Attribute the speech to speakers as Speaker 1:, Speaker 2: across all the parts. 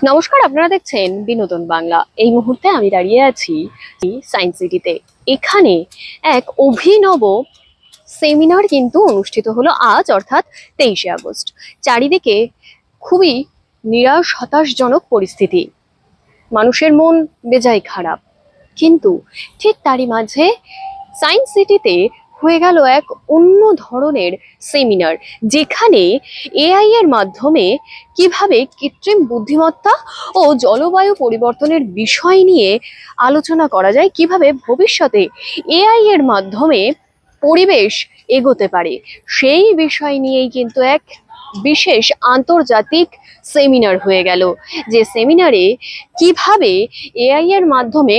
Speaker 1: নমস্কার, আপনারা দেখছেন বিনোদন বাংলা। এই মুহূর্তে আমি দাঁড়িয়ে আছি সায়েন্স সিটিতে। এখানে এক অভিনব সেমিনার কিন্তু অনুষ্ঠিত হলো আজ, অর্থাৎ 23শে আগস্ট। চারিদিকে খুবই নিরাশ হতাশজনক পরিস্থিতি, মানুষের মন বেজায় খারাপ। কিন্তু ঠিক তারই মাঝে সায়েন্স সিটিতে হয়ে গেল এক অন্য ধরনের সেমিনার, যেখানে এআই এর মাধ্যমে কিভাবে কৃত্রিম বুদ্ধিমত্তা ও জলবায়ু পরিবর্তনের বিষয় নিয়ে আলোচনা করা যায়, কিভাবে ভবিষ্যতে এআই এর মাধ্যমে পরিবেশ এগোতে পারে, সেই বিষয় নিয়েই কিন্তু এক বিশেষ আন্তর্জাতিক সেমিনার হয়ে গেল। যে সেমিনারে কিভাবে এআই এর মাধ্যমে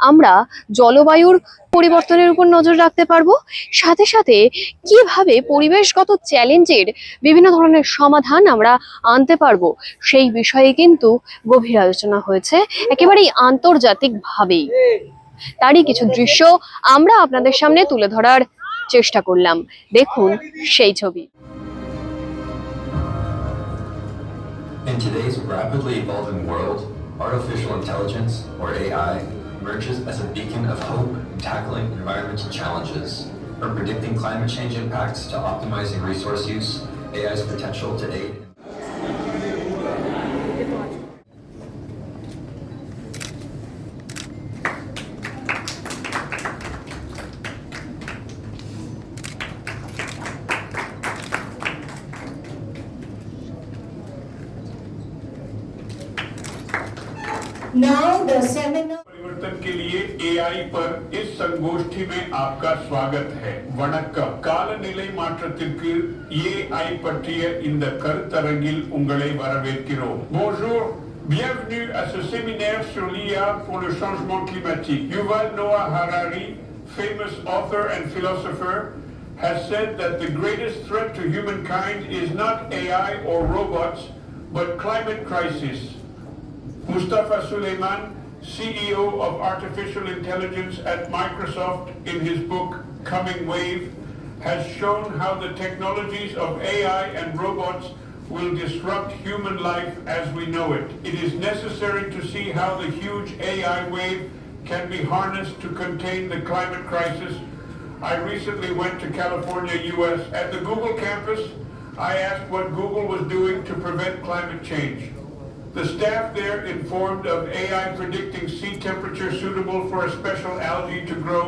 Speaker 1: আমরা জলবায়ুর পরিবর্তনের উপর নজর রাখতে পারবো, সাথে সাথে কিভাবে পরিবেশগত চ্যালেঞ্জের বিভিন্ন ধরনের সমাধান আমরা আনতে পারবো, সেই বিষয়ে কিন্তু গভীর আলোচনা হয়েছে একেবারেই আন্তর্জাতিকভাবেই। তারই কিছু দৃশ্য আমরা আপনাদের সামনে তুলে ধরার চেষ্টা করলাম। দেখুন সেই ছবি।
Speaker 2: In today's rapidly evolving world, artificial intelligence, or AI, emerges as a beacon of hope in tackling environmental challenges. From predicting climate change impacts to optimizing resource use, AI's potential to aid.
Speaker 3: Now the seminar.
Speaker 4: परिवर्तन के लिए AI पर इस संगोष्ठी में आपका स्वागत है. வணக்கம். காலநிலை மாற்றத்திற்கு ஏஐ பற்றிய இந்த கருத்தரங்கில் உங்களை வரவேற்கிறோம். Bonjour. Bienvenue à ce séminaire sur l'IA pour le changement climatique. Yuval Noah Harari, famous author and philosopher, has said that the greatest threat to humankind is not AI or robots, but climate crisis. Mustafa Suleyman, CEO of Artificial Intelligence at Microsoft, in his book Coming Wave, has shown how the technologies of AI and robots will disrupt human life as we know it. It is necessary to see how the huge AI wave can be harnessed to contain the climate crisis. I recently went to California, US. At the Google campus, I asked what Google was doing to prevent climate change. The staff there informed of AI predicting sea temperature suitable for a special algae to grow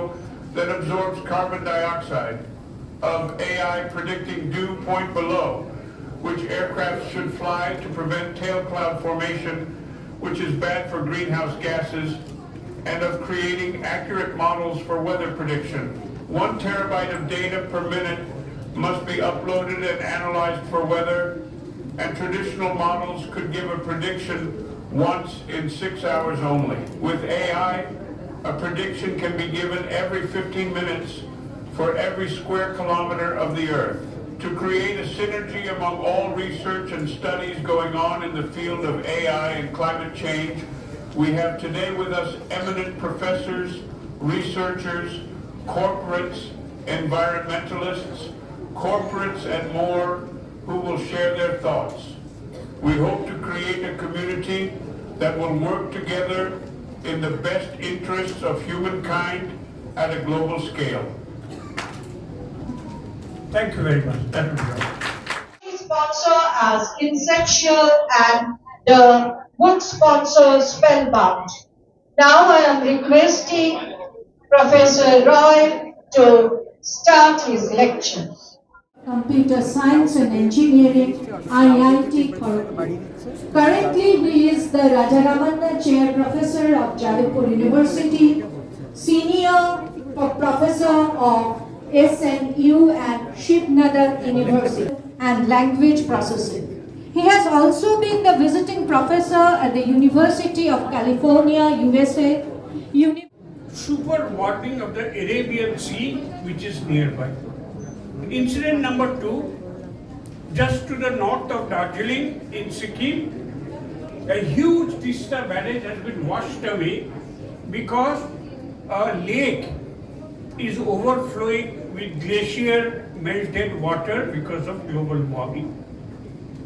Speaker 4: that absorbs carbon dioxide, of AI predicting dew point below, which aircraft should fly to prevent tail cloud formation, which is bad for greenhouse gases, and of creating accurate models for weather prediction. 1 terabyte of data per minute must be uploaded and analyzed for weather, and traditional models could give a prediction once in 6 hours only. With AI, a prediction can be given every 15 minutes for every square kilometer of the Earth. To create a synergy among all research and studies going on in the field of AI and climate change, we have today with us eminent professors, researchers, corporates, environmentalists, corporates, and more, who will share their thoughts. We hope to create a community that will work together in the best interests of humankind at a global scale. Thank you very much. That would be all.
Speaker 3: Sponsor as Insectual and the book sponsor Spellbound. Now I am requesting Professor Roy to start his lecture.
Speaker 5: Computer Science and Engineering, IIT Kharagpur. Currently, he is the Rajaramanna Chair Professor of Jadavpur University, Senior Professor of SNU and Shiv Nadar University, and Language Processing. He has also been the visiting professor at the University of California, USA.
Speaker 4: Super warming of the Arabian Sea, which is nearby. Incident number 2, just to the north of Darjeeling in Sikkim, a huge Tista barrage has been washed away because a lake is overflowing with glacier melted water because of global warming.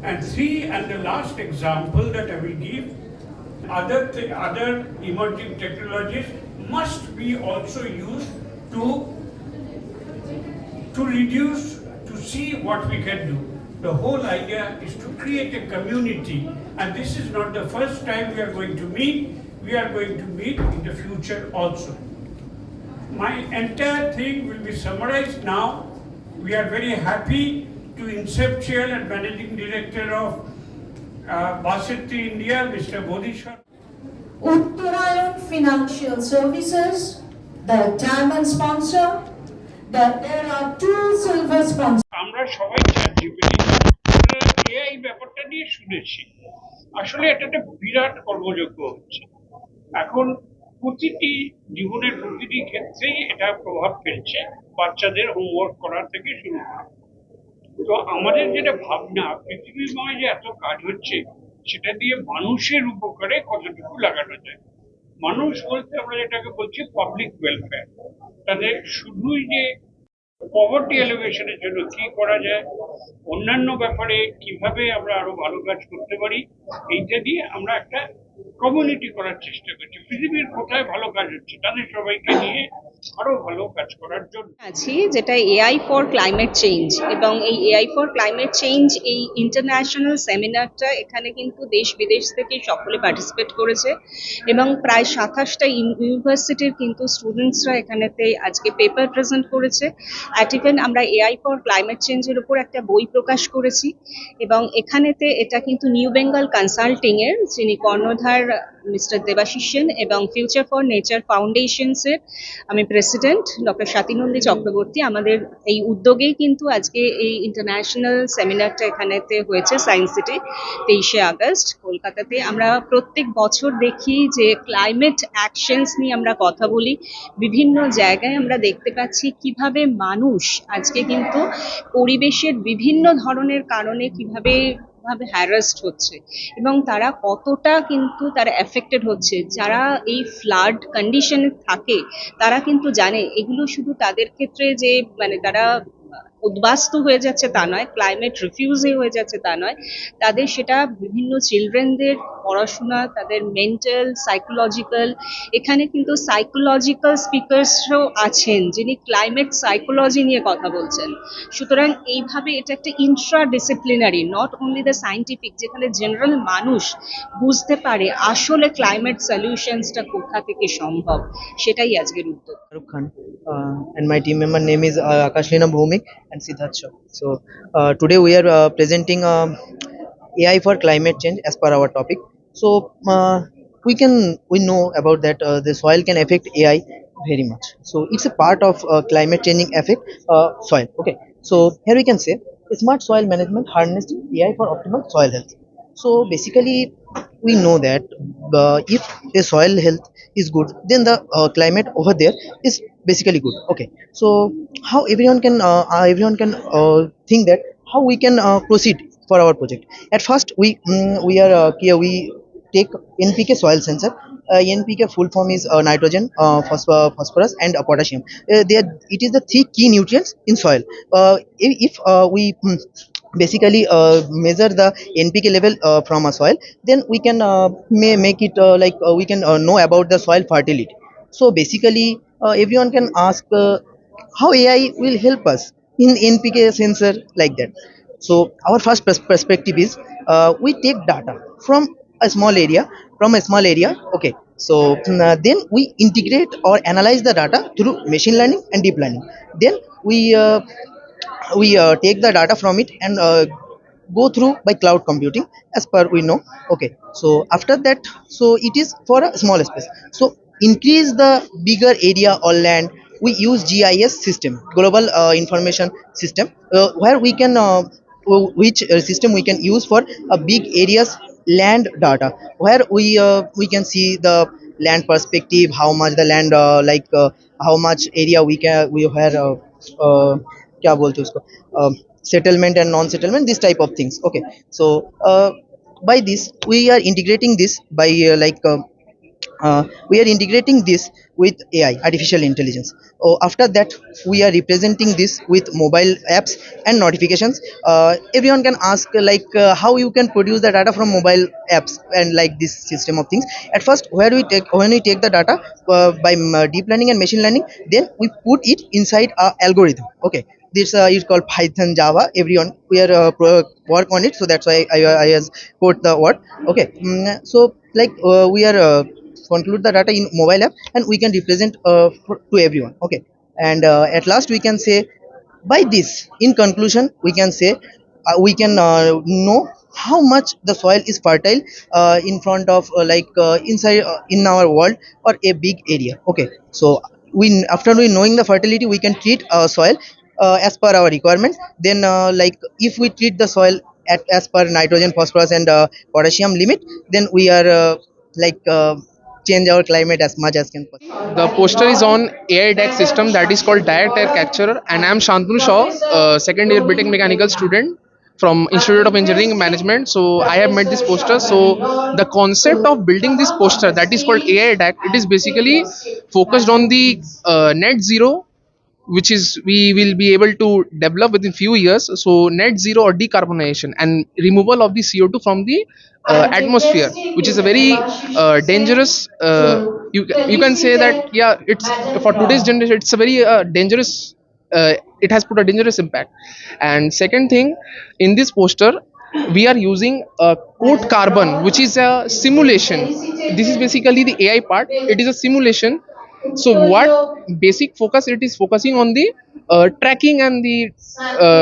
Speaker 4: And 3, and the last example that I will give, Other emerging technologies must be also used to reduce, to see what we can do. The whole idea is to create a community, and this is not the first time we are going to meet. We are going to meet in the future also. My entire thing will be summarized now. We are very happy to Inceptual and Managing Director of Basiti India, Mr. Bodhishwar.
Speaker 5: Uttarayan Financial Services, the diamond sponsor. There are two silver sponsors.
Speaker 4: আমরা সবাই ChatGPT AI ব্যাপারটা নিয়ে শুনেছি। আসলে এটা একটা বিরাট কর্মযজ্ঞ হচ্ছে এখন, প্রতিটি জীবনের প্রতিটি ক্ষেত্রেই এটা প্রভাব ফেলছে, বাচ্চাদের হোমওয়ার্ক করার থেকে শুরু করে। তো আমাদের যেটা ভাবনা, পৃথিবীময় যে এত কাজ হচ্ছে সেটা দিয়ে মানুষের উপকারে কতটুকু লাগানো যায়। মানুষ বলতে আমরা যেটাকে বলছি পাবলিক ওয়েলফেয়ার, তাদের শুধুই যে পভার্টি এলিভেশনের জন্য কি করা যায়, অন্যান্য ব্যাপারে কিভাবে আমরা আরো ভালো কাজ করতে পারি, এইটা দিয়ে আমরা একটা কমিউনিটি করার চেষ্টা করছি। পৃথিবীর কোথায় ভালো কাজ হচ্ছে তাদের সবাইকে নিয়ে আরো ভালো কাজ করার জন্য
Speaker 6: আছি, যেটা এআই ফর ক্লাইমেট চেঞ্জ। এবং এই এআই ফর ক্লাইমেট চেঞ্জ এই ইন্টারন্যাশনাল সেমিনারটা, এখানে কিন্তু দেশ বিদেশ থেকে সকলে পার্টিসিপেট করেছে এবং প্রায় 27টা ইউনিভার্সিটির কিন্তু স্টুডেন্টসরা এখানেতে আজকে পেপার প্রেজেন্ট করেছে। অ্যাট ইভেন আমরা এআই ফর ক্লাইমেট চেঞ্জের উপর একটা বই প্রকাশ করেছি এবং এখানেতে এটা কিন্তু নিউ বেঙ্গল কনসাল্টিং এর যিনি কর্ণধার মিস্টার দেবাশিস সেন এবং ফিউচার ফর নেচার ফাউন্ডেশনসের আমি প্রেসিডেন্ট ডক্টর স্বাতিনন্দী চক্রবর্তী, আমাদের এই উদ্যোগেই কিন্তু আজকে এই ইন্টারন্যাশনাল সেমিনারটা এখানেতে হয়েছে সায়েন্স সিটি 23শে আগস্ট কলকাতাতে। আমরা প্রত্যেক বছর দেখি যে ক্লাইমেট অ্যাকশনস নিয়ে আমরা কথা বলি, বিভিন্ন জায়গায় আমরা দেখতে পাচ্ছি কিভাবে মানুষ আজকে কিন্তু পরিবেশের বিভিন্ন ধরনের কারণে কিভাবে হ্যারাসড হচ্ছে এবং তারা কতটা কিন্তু তারা এফেক্টেড হচ্ছে। যারা এই ফ্লাড কন্ডিশনে থাকে তারা কিন্তু জানে এগুলো শুধু তাদের ক্ষেত্রে যে মানে তারা উদ্বাস্তু হয়ে যাচ্ছে তা নয়, ক্লাইমেট রিফিউজি হয়ে যাচ্ছে তা নয়, তাদের সেটা বিভিন্ন চিলড্রেনদের পড়াশোনা, তাদের মেন্টাল, সাইকোলজিক্যাল, এখানে কিন্তু সাইকোলজিক্যাল স্পিকার্সও আছেন যিনি ক্লাইমেট সাইকোলজি নিয়ে কথা বলছেন। সুতরাং এইভাবে এটা একটা Intra disciplinary, not only the scientific, যেখানে জেনারেল মানুষ বুঝতে পারে আসলে ক্লাইমেট সলিউশনসটা কোথা থেকে সম্ভব, সেটাই আজকের উদ্যোগ।
Speaker 7: Shahrukh Khan, and my team member name is Akashlina Bhumik and Siddharth Shah. So today we are presenting AI for climate change as per our topic. So we know about that the soil can affect AI very much. So it's a part of climate changing affect soil. Okay. So here we can say smart soil management harnessing AI for optimal soil health. So basically we know that if the soil health is good, then the climate over there is basically good. Okay, so how everyone can think that how we can proceed for our project. At first we take NPK soil sensor. NPK full form is nitrogen, phosphorus and potassium. It is the three key nutrients in soil. If we basically measure the NPK level from a soil, then we can make it we can know about the soil fertility. So basically everyone can ask how AI will help us in NPK sensor like that. So our first perspective is we take data from a small area. Okay, so then we integrate or analyze the data through machine learning and deep learning. Then we take the data from it and go through by cloud computing as per we know. Okay, so after that, so it is for a small space. So increase the bigger area or land, we use GIS system, global information system, where we can which system we can use for a big areas land data, where we can see the land perspective, how much the land how much area we have क्या बोलते हैं उसको settlement and non settlement, this type of things. Okay, so by this we are integrating this by we are integrating this with AI, artificial intelligence. After that, we are representing this with mobile apps and notifications. Everyone can ask how you can produce the data from mobile apps and like this system of things. At first, when we take the data by deep learning and machine learning, then we put it inside a algorithm. Okay, this is called Python, Java. Everyone we are work on it, so that's why I has quote the word. Okay, so we are conclude the data in mobile app and we can represent to everyone. Okay, and at last we can say by this, in conclusion, we can say we can know how much the soil is fertile in front of inside in our world or a big area. Okay, so we after we knowing the fertility, we can treat our soil as per our requirement. Then if we treat the soil as per nitrogen, phosphorus and potassium limit, then we are change our climate as much as can possible.
Speaker 8: The poster is on AI DAC system that is called Direct Air Capture, and I am Shantanu Shaw, second year BTech Mechanical student from Institute of Engineering and Management. So I have made this poster. So the concept of building this poster that is called AI DAC, it is basically focused on the net zero, which is we will be able to develop within few years. So net zero or decarbonization and removal of the CO2 from the atmosphere, which is a very dangerous you can say that, yeah, it's for today's generation it's a very dangerous, it has put a dangerous impact. And second thing, in this poster we are using code carbon, which is a simulation. This is basically the AI part, it is a simulation. So what basic focus, it is focusing on the tracking and the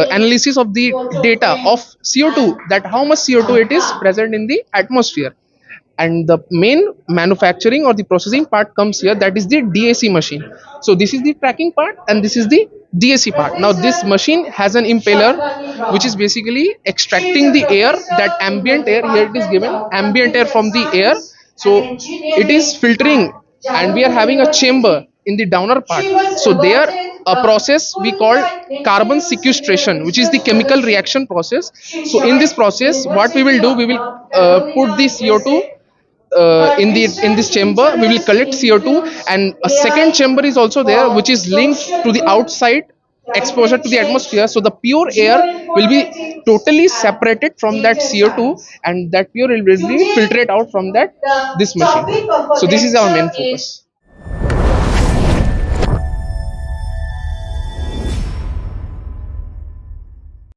Speaker 8: analysis of the data of CO2, that how much CO2 it is present in the atmosphere. And the main manufacturing or the processing part comes here, that is the DAC machine. So this is the tracking part and this is the DAC part. Now this machine has an impeller which is basically extracting the air, that ambient air, here it is given ambient air from the air. So it is filtering, and we are having a chamber in the downer part. So there a process we call carbon sequestration, which is the chemical reaction process. So in this process what we will do, we will put the CO2 in this chamber, we will collect CO2, and a second chamber is also there which is linked to the outside exposure to the atmosphere. So the pure air will be totally separated from that CO2, and that pure will be filtered out from that this machine. So this is our main focus.